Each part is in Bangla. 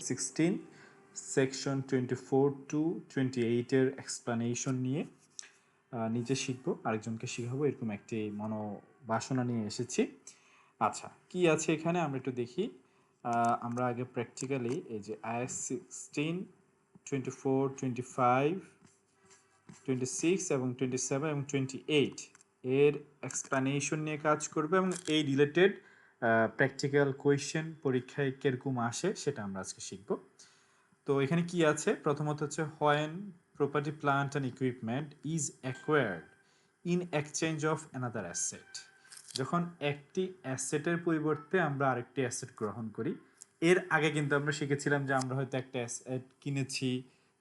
16 সেকশন 24 টু 28 এক্সপ্লানেশন নিয়ে নিজে শিখবো, আরেকজনকে শিখাবো, এরকম একটি মনোবাসনা নিয়ে এসেছি। আচ্ছা, কি আছে এখানে আমরা একটু দেখি। আমরা আগে প্র্যাকটিক্যালি এই যে IAS 16, 24, 25, 26 এবং 27 এবং 28 এর এক্সপ্লানেশন নিয়ে কাজ করবে এবং এই রিলেটেড প্র্যাকটিক্যাল কোয়েশ্চেন পরীক্ষায় কিরকম আসে সেটা আমরা আজকে শিখব। তো এখানে কি আছে, প্রথমত হচ্ছে when property plant and equipment is acquired in exchange of another asset, যখন একটি অ্যাসেটের পরিবর্তে আমরা আরেকটি অ্যাসেট গ্রহণ করি। এর আগে কিন্তু আমরা শিখেছিলাম যে আমরা হয়তো একটা অ্যাসেট কিনেছি,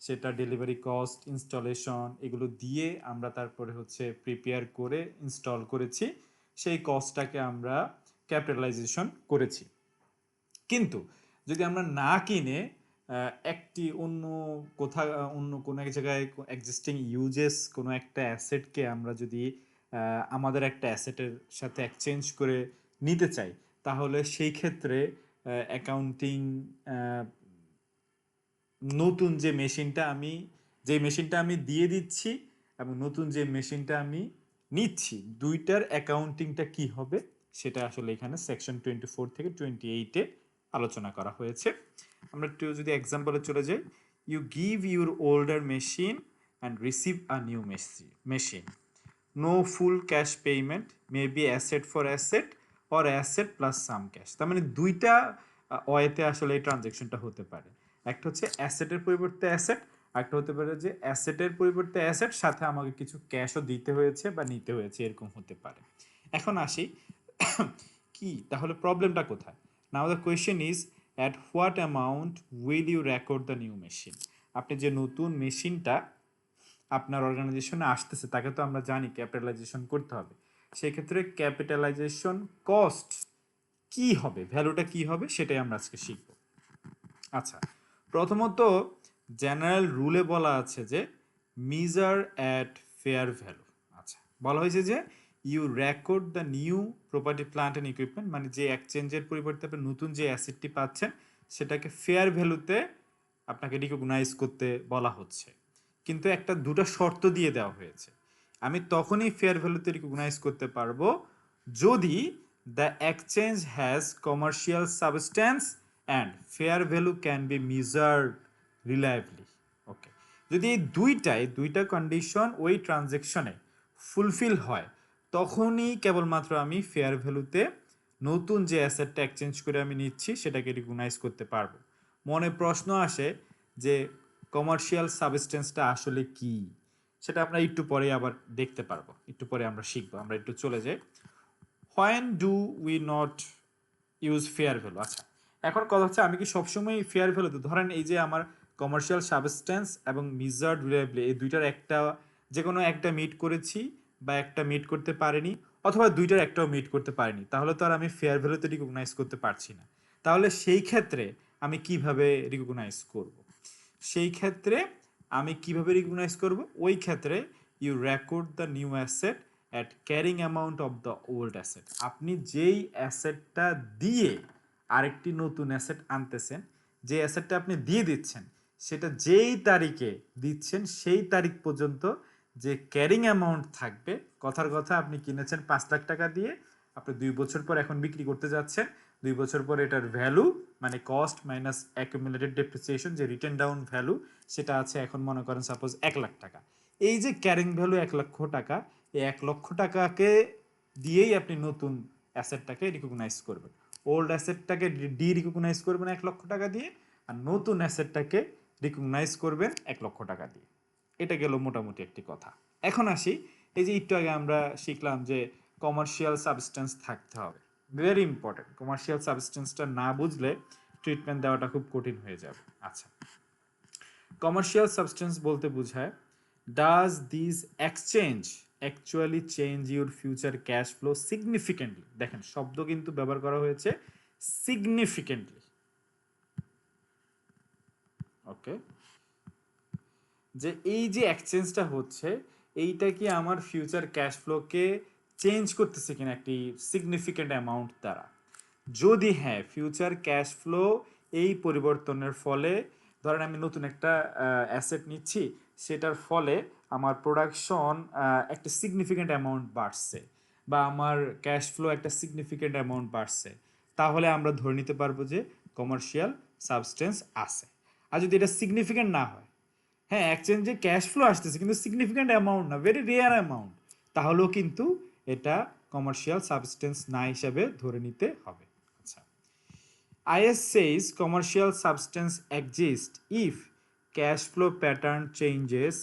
সেটা ডেলিভারি কস্ট, ইনস্টলেশন এগুলো দিয়ে আমরা তারপরে হচ্ছে প্রিপেয়ার করে ইনস্টল করেছি, সেই কস্টটাকে আমরা ক্যাপিটালাইজেশন করেছি। কিন্তু যদি আমরা না কিনে একটি অন্য অন্য কোনো এক জায়গায় এক্সিস্টিং ইউজেস কোনো একটা অ্যাসেটকে আমরা যদি আমাদের একটা অ্যাসেটের সাথে এক্সচেঞ্জ করে নিতে চাই, তাহলে সেই ক্ষেত্রে অ্যাকাউন্টিং নতুন যে মেশিনটা আমি দিয়ে দিচ্ছি এবং নতুন যে মেশিনটা আমি নিচ্ছি, দুইটার অ্যাকাউন্টিংটা কি হবে সেটা আসলে এখানে সেকশন 24 থেকে 28-এ আলোচনা করা হয়েছে। আমরা একটু যদি এক্সাম্পলে চলে যাই, you give your older machine and receive a new machine, no full cash payment, may be asset for asset or asset plus some cash. তার মানে দুইটা ওয়েতে আসলে এই ট্রানজ্যাকশনটা হতে পারে। একটা হচ্ছে অ্যাসেটের পরিবর্তে অ্যাসেট, একটা হতে পারে যে অ্যাসেটের পরিবর্তে অ্যাসেট সাথে আমাকে কিছু ক্যাশও দিতে হয়েছে বা নিতে হয়েছে, এরকম হতে পারে। এখন আসি কি তাহলে প্রবলেমটা কোথায়। Now the question is at what amount will you record the new machine. আপনি যে নতুন মেশিনটা আপনার অর্গানাইজেশনে আসতেছে তাকে তো আমরা জানি ক্যাপিটালাইজেশন করতে হবে। সেক্ষেত্রে ক্যাপিটালাইজেশন কস্ট কি হবে, ভ্যালুটা কি হবে সেটাই আমরা আজকে শিখব। আচ্ছা, প্রথমত জেনারেল রুলে বলা আছে যে মিজার অ্যাট ফেয়ার ভ্যালু। আচ্ছা, বলা হয়েছে যে you record the new property plant and equipment, মানে যে এক্সচেঞ্জের পরিবর্তে আপনি নতুন যে অ্যাসেটটি পাচ্ছেন সেটাকে ফেয়ার ভ্যালুতে আপনাকে রিকগনাইজ করতে বলা হচ্ছে। কিন্তু দুটো শর্ত দিয়ে দেওয়া হয়েছে। আমি তখনই ফেয়ার ভ্যালুতে রিকগনাইজ করতে পারবো যদি the exchange has commercial substance and fair value can be measured reliably. Okay, যদি এই দুইটা কন্ডিশন ওই ট্রানজ্যাকশনে ফুলফিল হয়, তখনই কেবলমাত্র আমি ফেয়ার ভ্যালুতে নতুন যে অ্যাসেটটা এক্সচেঞ্জ করে আমি নিচ্ছি সেটাকে রিকগনাইজ করতে পারবো। মনে প্রশ্ন আসে যে কমার্শিয়াল সাবস্টেন্সটা আসলে কি, সেটা আমরা একটু পরে আবার দেখতে পারবো, একটু পরে আমরা শিখবো। আমরা একটু চলে যাই, when do we not use fair value. আচ্ছা, এখন কথা হচ্ছে আমি কি সবসময় ফেয়ার ভ্যালুতে, ধরেন এই যে আমার কমার্শিয়াল সাবস্টেন্স এবং মিজার্ড রিলায়েবলি এই দুইটার যে কোনো একটা মিট করেছি বা একটা মিট করতে পারিনি, অথবা দুইটার একটাও মিট করতে পারিনি, তাহলে তো আর আমি ফেয়ার ভ্যালুতে রিকগনাইজ করতে পারছি না। তাহলে সেই ক্ষেত্রে আমি কিভাবে রিকগনাইজ করব? সেই ক্ষেত্রে আমি কিভাবে রিকগনাইজ করব? ওই ক্ষেত্রে you record the new asset at carrying amount of the old asset. আপনি যেই অ্যাসেটটা দিয়ে আরেকটি নতুন অ্যাসেট আনতেছেন, যে অ্যাসেটটা আপনি দিয়ে দিচ্ছেন সেটা যেই তারিখে দিচ্ছেন সেই তারিখ পর্যন্ত যে ক্যারিং অ্যামাউন্ট থাকবে, কথার কথা আপনি কিনেছেন 5 লাখ টাকা দিয়ে, আপনি 2 বছর পর এখন বিক্রি করতে যাচ্ছেন, 2 বছর পর এটার ভ্যালু মানে কস্ট মাইনাস অ্যাকুমুলেটেড ডেপ্রিসিয়েশন যে রিটেন ডাউন ভ্যালু সেটা আছে এখন মনে করেন সাপোজ 1 লাখ টাকা। এই যে ক্যারিং ভ্যালু 1 লক্ষ টাকা, এই 1 লক্ষ টাকাকে দিয়েই আপনি নতুন অ্যাসেটটাকে রিকগনাইজ করবেন। ওল্ড অ্যাসেটটাকে রিকগনাইজ করবেন 1 লক্ষ টাকা দিয়ে, আর নতুন অ্যাসেটটাকে রিকগনাইজ করবেন 1 লক্ষ টাকা দিয়ে। এটা গেল মোটামুটি একটি কথা। এখন আসি, এই যে একটু আগে আমরা শিখলাম যে কমার্শিয়াল সাবস্টেন্স থাকতে হবে, ভেরি ইম্পর্টেন্ট। কমার্শিয়াল সাবস্টেন্সটা না বুঝলে ট্রিটমেন্ট দেওয়াটা খুব কঠিন হয়ে যাবে। আচ্ছা, কমার্শিয়াল সাবস্টেন্স বলতে বোঝায় does this exchange actually change your future cash flow significantly. দেখেন শব্দ কিন্তু ব্যবহার করা হয়েছে সিগনিফিকেন্টলি। ওকে, যে এই যে এক্সচেঞ্জটা হচ্ছে এইটা কি আমার ফিউচার ক্যাশ ফ্লোকে চেঞ্জ করতেছে কিনা একটি সিগনিফিকেন্ট অ্যামাউন্ট দ্বারা। যদি হ্যাঁ, ফিউচার ক্যাশ ফ্লো এই পরিবর্তনের ফলে ধরেন আমি নতুন একটা অ্যাসেট নিচ্ছি, সেটার ফলে আমার প্রোডাকশন একটা সিগনিফিক্যান্ট অ্যামাউন্ট বাড়ছে বা আমার ক্যাশ ফ্লো একটা সিগনিফিক্যান্ট অ্যামাউন্ট বাড়ছে, তাহলে আমরা ধরে নিতে পারবো যে কমার্শিয়াল সাবস্টেন্স আছে। আর যদি এটা সিগনিফিক্যান্ট না হয়, হ্যাঁ এক্সচেঞ্জে ক্যাশ ফ্লো আসতেছে কিন্তু সিগনিফিক্যান্ট অ্যামাউন্ট না, ভেরি রেয়ার অ্যামাউন্ট, তাহলেও কিন্তু এটা কমার্শিয়াল সাবস্টেন্স না হিসাবে ধরে নিতে হবে। আচ্ছা, IS says commercial substance exists if cash flow pattern changes।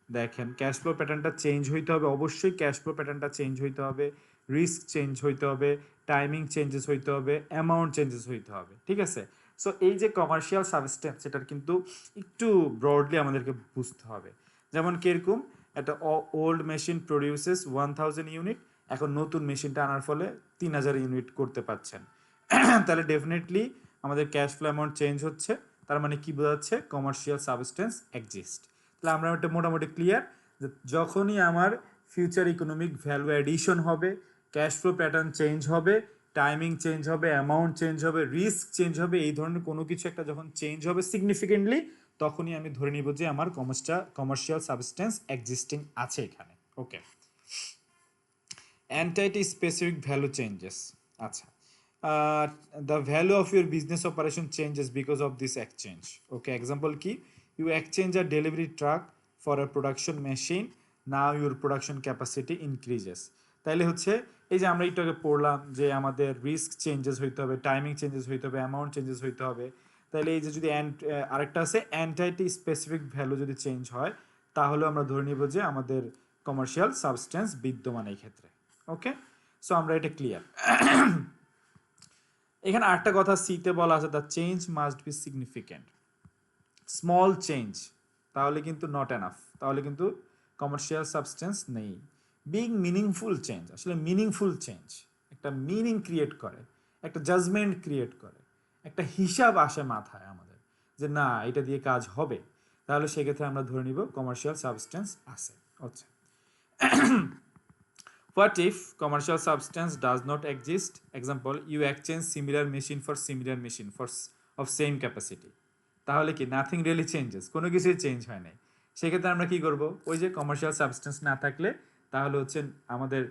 দেখেন ক্যাশ ফ্লো প্যাটার্নটা চেঞ্জ হইতে হবে, অবশ্যই ক্যাশ ফ্লো প্যাটার্নটা চেঞ্জ হইতে হবে, রিস্ক চেঞ্জ হইতে হবে, টাইমিং চেঞ্জেস হইতে হবে, অ্যামাউন্ট চেঞ্জেস হইতে হবে, ঠিক আছে। সো এই যে কমার্শিয়াল সাবস্টেন্স, সেটার কিন্তু একটু ব্রডলি আমাদেরকে বুঝতে হবে। যেমন কিরকম, একটা ওল্ড মেশিন প্রডিউসেস 1000 ইউনিট, এখন নতুন মেশিনটা আনার ফলে 3000 ইউনিট করতে পারছেন, তাহলে ডেফিনেটলি আমাদের ক্যাশ ফ্লো অ্যামাউন্ট চেঞ্জ হচ্ছে, তার মানে কি বোঝাচ্ছে, কমার্শিয়াল সাবস্টেন্স এক্সিস্ট। তাহলে আমরা এটা মোটামুটি ক্লিয়ার যে যখনই আমার ফিউচার ইকোনমিক ভ্যালু অ্যাডিশন হবে, ক্যাশ ফ্লো প্যাটার্ন চেঞ্জ হবে, টাইমিং চেঞ্জ হবে, অ্যামাউন্ট চেঞ্জ হবে, রিস্ক চেঞ্জ হবে, এই ধরনের কোনো কিছু একটা যখন চেঞ্জ হবে সিগনিফিকেন্টলি, তখনই আমি ধরে নিব যে আমার কমার্শিয়াল সাবস্টেন্স এক্সিস্টিং আছে এখানে। ওকে, এন্টাইটি স্পেসিফিক ভ্যালু চেঞ্জেস। আচ্ছা, the value of your business operation changes because of this exchange. Okay, example কি, you exchange a delivery truck for a production machine, now your production capacity increases। তাইলে হচ্ছে এই যে আমরা একটু আগে পড়লাম যে আমাদের রিস্ক চেঞ্জেস হইতে হবে, টাইমিং চেঞ্জেস হইতে হবে, অ্যামাউন্ট চেঞ্জেস হইতে হবে। তাহলে এই যে যদি আরেকটা আছে এন্টাইটি স্পেসিফিক ভ্যালু যদি চেঞ্জ হয়, তাহলে আমরা ধরে নিব যে আমাদের কমার্শিয়াল সাবস্টেন্স বিদ্যমান এই ক্ষেত্রে। ওকে, সো আমরা এটা ক্লিয়ার। এখানে আরেকটা কথা সিতে বলা আছে, the change must be significant. Small change তাহলে কিন্তু নট এনাফ, তাহলে কিন্তু কমার্শিয়াল সাবস্টেন্স নেই। বিং মিনিংফুল চেঞ্জ, আসলে মিনিংফুল চেঞ্জ একটা মিনিং ক্রিয়েট করে, একটা জাজমেন্ট ক্রিয়েট করে, একটা হিসাব আসে মাথায় আমাদের যে না এটা দিয়ে কাজ হবে, তাহলে সেক্ষেত্রে আমরা ধরে নিব কমার্শিয়াল সাবস্টেন্স আছে। আচ্ছা, what if commercial substance does not exist? Example, you exchange similar machine for similar machine of same capacity, তাহলে কি নাথিং রিয়েলি চেঞ্জেস, কোনো কিছুই চেঞ্জ হয় নাই। সেক্ষেত্রে আমরা কি করব, ওই যে কমার্শিয়াল সাবস্টেন্স না থাকলে তাহলে হচ্ছে আমাদের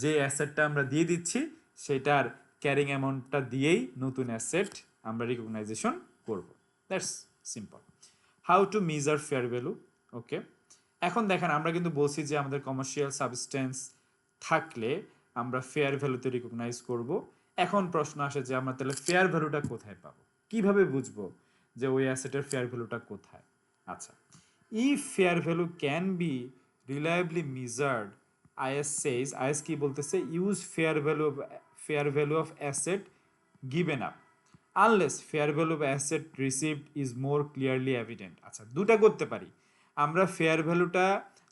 যে অ্যাসেটটা আমরা দিয়ে দিচ্ছি সেটার ক্যারিং অ্যামাউন্টটা দিয়েই নতুন অ্যাসেট আমরা রিকগনাইজেশন করব। That's simple. How to measure fair value. Okay, এখন দেখেন আমরা কিন্তু বলছি যে আমাদের কমার্শিয়াল সাবস্টেন্স থাকলে আমরা ফেয়ার ভ্যালুতে রিকগনাইজ করব। এখন প্রশ্ন আসে যে আমরা তাহলে ফেয়ার ভ্যালুটা কোথায় পাবো, কিভাবে বুঝবো যে ওই অ্যাসেটের ফেয়ার ভ্যালুটা কোথায়। আচ্ছা, if fair value can B রিলায়েবলি measured, is Sage, is কি বলতেছে, use fair value of asset given up unless fair value of asset received is more clearly evident. আচ্ছা, দুটা করতে পারি আমরা, ফেয়ার ভ্যালুটা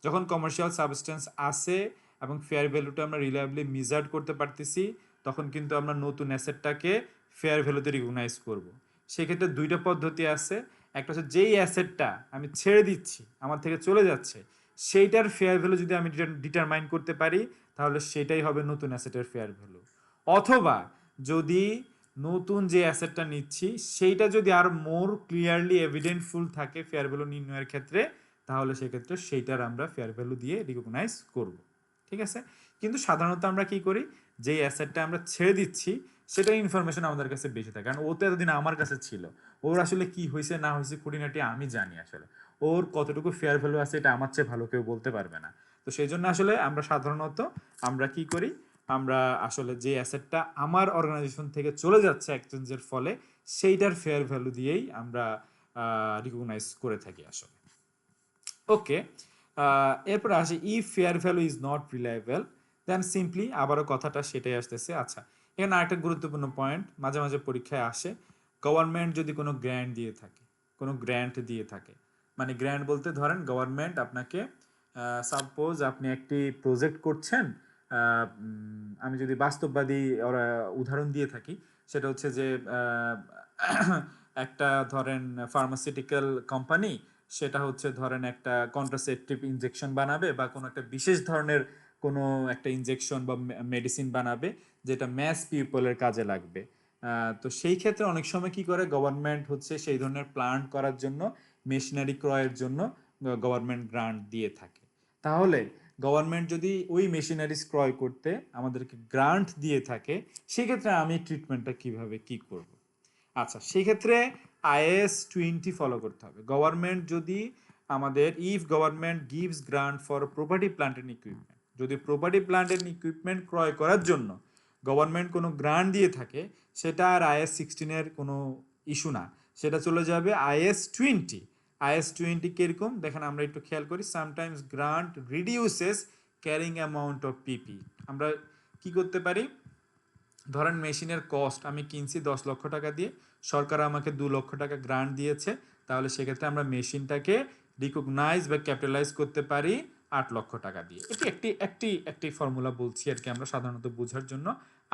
যখন কমার্শিয়াল সাবস্টেন্স আসে এবং ফেয়ার ভ্যালুটা আমরা রিলায়েবলি মেজার্ড করতে পারতেছি, তখন কিন্তু আমরা নতুন অ্যাসেটটাকে ফেয়ার ভ্যালুতে রিকগনাইজ করব। সেক্ষেত্রে দুইটা পদ্ধতি আছে, একটা হচ্ছে যেই অ্যাসেটটা আমি ছেড়ে দিচ্ছি আমার থেকে চলে যাচ্ছে সেইটার ফেয়ার ভ্যালু যদি আমি ডিটারমাইন করতে পারি, তাহলে সেটাই হবে নতুন অ্যাসেটের ফেয়ার ভ্যালু। অথবা যদি নতুন যে অ্যাসেটটা নিচ্ছি সেইটা যদি আর মোর ক্লিয়ারলি এভিডেন্টফুল থাকে ফেয়ার ভ্যালু নির্ণয়ের ক্ষেত্রে, তাহলে সেক্ষেত্রে সেইটার আমরা ফেয়ার ভ্যালু দিয়ে রিকগনাইজ করব। ঠিক আছে, কিন্তু সাধারণত আমরা কি করি, যে অ্যাসেটটা আমরা ছেড়ে দিচ্ছি সেটার ইনফরমেশন আমাদের কাছে বেশি থাকে, কারণ ও তো এতদিন আমার কাছে ছিল, ওর আসলে কি হয়েছে না হয়েছে খুঁটিনাটি আমি জানি, আসলে ওর কতটুকু ফেয়ার ভ্যালু আছে এটা আমার চেয়ে ভালো কেউ বলতে পারবে না। তো সেই জন্য আসলে আমরা সাধারণত আমরা কি করি, আমরা আসলে যে অ্যাসেটটা আমার অর্গানাইজেশন থেকে চলে যাচ্ছে এক্সচেঞ্জের ফলে সেইটার ফেয়ার ভ্যালু দিয়েই আমরা রিকগনাইজ করে থাকি আসলে। ওকে, এরপর আসি, if fair value is not reliable then simply, আবারও কথাটা সেটাই আসতেছে। আচ্ছা, এখানে আরেকটা গুরুত্বপূর্ণ পয়েন্ট মাঝে মাঝে পরীক্ষায় আসে, গভর্নমেন্ট যদি কোনো গ্র্যান্ট দিয়ে থাকে, কোনো গ্র্যান্ট দিয়ে থাকে, মানে গ্র্যান্ট বলতে ধরেন গভর্নমেন্ট আপনাকে, সাপোজ আপনি একটি প্রজেক্ট করছেন, আমি যদি বাস্তববাদী ওরা উদাহরণ দিয়ে থাকি, সেটা হচ্ছে যে একটা ধরেন ফার্মাসিউটিক্যাল কোম্পানি, সেটা হচ্ছে ধরেন একটা কন্ট্রাসেপটিভ ইনজেকশন বানাবে বা কোনো একটা বিশেষ ধরনের কোনো একটা ইনজেকশন বা মেডিসিন বানাবে যেটা ম্যাস পিপলের কাজে লাগবে। তো সেই ক্ষেত্রে অনেক সময় কি করে গভর্নমেন্ট হচ্ছে সেই ধরনের প্ল্যান্ট করার জন্য মেশিনারি ক্রয়ের জন্য গভর্নমেন্ট গ্রান্ট দিয়ে থাকে। তাহলে গভর্নমেন্ট যদি ওই মেশিনারিজ ক্রয় করতে আমাদেরকে গ্রান্ট দিয়ে থাকে, সেক্ষেত্রে আমি ট্রিটমেন্টটা কিভাবে কি করব? আচ্ছা, সেক্ষেত্রে আইএস 20 ফলো করতে হবে। গভর্নমেন্ট যদি আমাদের if government gives grant for property plant and equipment, যদি প্রপার্টি প্ল্যান্ট এন্ড ইকুইপমেন্ট ক্রয় করার জন্য গভর্নমেন্ট কোনো গ্রান্ট দিয়ে থাকে, সেটা আর আইএস 16-এর কোনো ইস্যু না, সেটা চলে যাবে আইএস 20। আইএস 20 কিরকম দেখেন, আমরা একটু খেয়াল করি। Sometimes grant reduces carrying amount of PP. আমরা কি করতে পারি, ধরেন মেশিনের কস্ট আমি কিনছি 10 লক্ষ টাকা দিয়ে, সরকার আমাকে 2 লক্ষ টাকা গ্রান্ট দিয়েছে, তাহলে সেক্ষেত্রে আমরা মেশিনটাকে রিকগনাইজ বা ক্যাপিটালাইজ করতে পারি 8 লক্ষ টাকা দিয়ে। এটি একটি একটি একটি ফর্মুলা বলছি আর কি, আমরা সাধারণত বোঝার জন্য।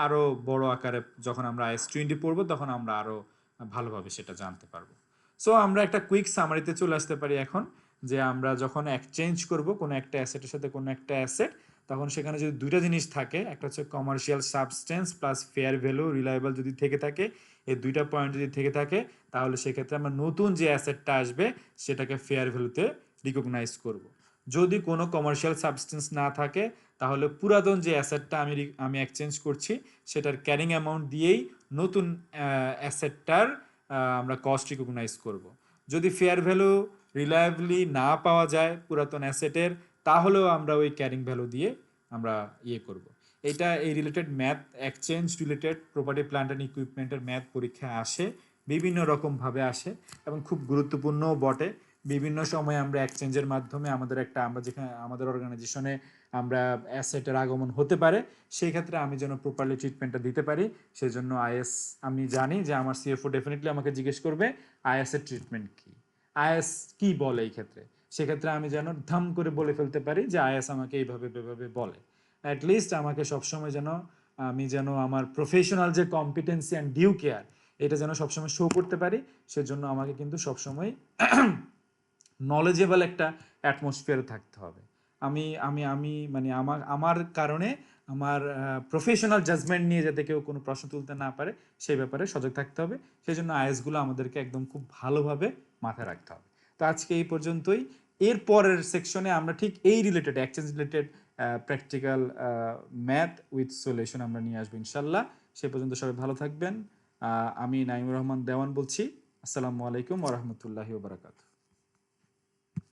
আরও বড় আকারে যখন আমরা আইএস 20 পড়বো তখন আমরা আরও ভালোভাবে সেটা জানতে পারবো। সো আমরা একটা কুইক সামারিতে চলে আসতে পারি এখন, যে আমরা যখন এক্সচেঞ্জ করব কোনো একটা অ্যাসেটের সাথে কোনো একটা অ্যাসেট, তখন সেখানে যদি দুইটা জিনিস থাকে, একটা হচ্ছে commercial substance plus fair value reliable যদি থেকে থাকে, এই দুইটা পয়েন্ট যদি থেকে থাকে, তাহলে সেক্ষেত্রে আমরা নতুন যে অ্যাসেটটা আসবে সেটাকে ফেয়ার ভ্যালুতে রিকগনাইজ করব। যদি কোনো কমার্শিয়াল সাবস্টেন্স না থাকে, তাহলে পুরাতন যে অ্যাসেটটা আমি এক্সচেঞ্জ করছি সেটার ক্যারিং অ্যামাউন্ট দিয়েই নতুন অ্যাসেটটার আমরা কস্ট রিকগনাইজ করব। যদি ফেয়ার ভ্যালু রিলায়েবলি না পাওয়া যায় পুরাতন অ্যাসেটের, তাহলেও আমরা ওই ক্যারিং ভ্যালু দিয়ে আমরা করব। এটা এই related math, exchange related property plant and ইকুইপমেন্টের ম্যাথ পরীক্ষায় আসে, বিভিন্ন রকমভাবে আসে এবং খুব গুরুত্বপূর্ণও বটে। বিভিন্ন সময় আমরা এক্সচেঞ্জের মাধ্যমে আমরা যেখানে আমাদের অর্গানাইজেশনে আমরা অ্যাসেটের আগমন হতে পারে, সেই ক্ষেত্রে আমি যেন প্রপারলি ট্রিটমেন্টটা দিতে পারি, সেই জন্য আইএস, আমি জানি যে আমার সিএফও ডেফিনেটলি আমাকে জিজ্ঞেস করবে আইএস এর ট্রিটমেন্ট কি, আইএস কি বলে এই ক্ষেত্রে। সেক্ষেত্রে আমি যেন ধাম করে বলে ফেলতে পারি যে আইএস আমাকে এইভাবে বলে। অ্যাটলিস্ট আমাকে সবসময় যেন আমি যেন আমার প্রফেশনাল যে কম্পিটেন্সি অ্যান্ড ডিউ কেয়ার, এটা যেন সবসময় শো করতে পারি। সেজন্য আমাকে কিন্তু সবসময় নলেজেবল একটা অ্যাটমসফিয়ারে থাকতে হবে। আমি আমি আমি মানে আমার কারণে আমার প্রফেশনাল জাজমেন্ট নিয়ে যাতে কেউ কোনো প্রশ্ন তুলতে না পারে, সেই ব্যাপারে সজাগ থাকতে হবে। সেই জন্য আইএসগুলো আমাদেরকে একদম খুব ভালোভাবে মাথায় রাখতে হবে। তো আজকে এই পর্যন্তই। এর পরের সেকশনে আমরা ঠিক এই related exchange related practical math with solution আমরা নিয়ে আসবো ইনশাল্লাহ। সে পর্যন্ত সবাই ভালো থাকবেন। আমি নাইমুর রহমান দেওয়ান বলছি। আসসালামু আলাইকুম ওয়া রাহমাতুল্লাহি ওয়া বারাকাতুহু।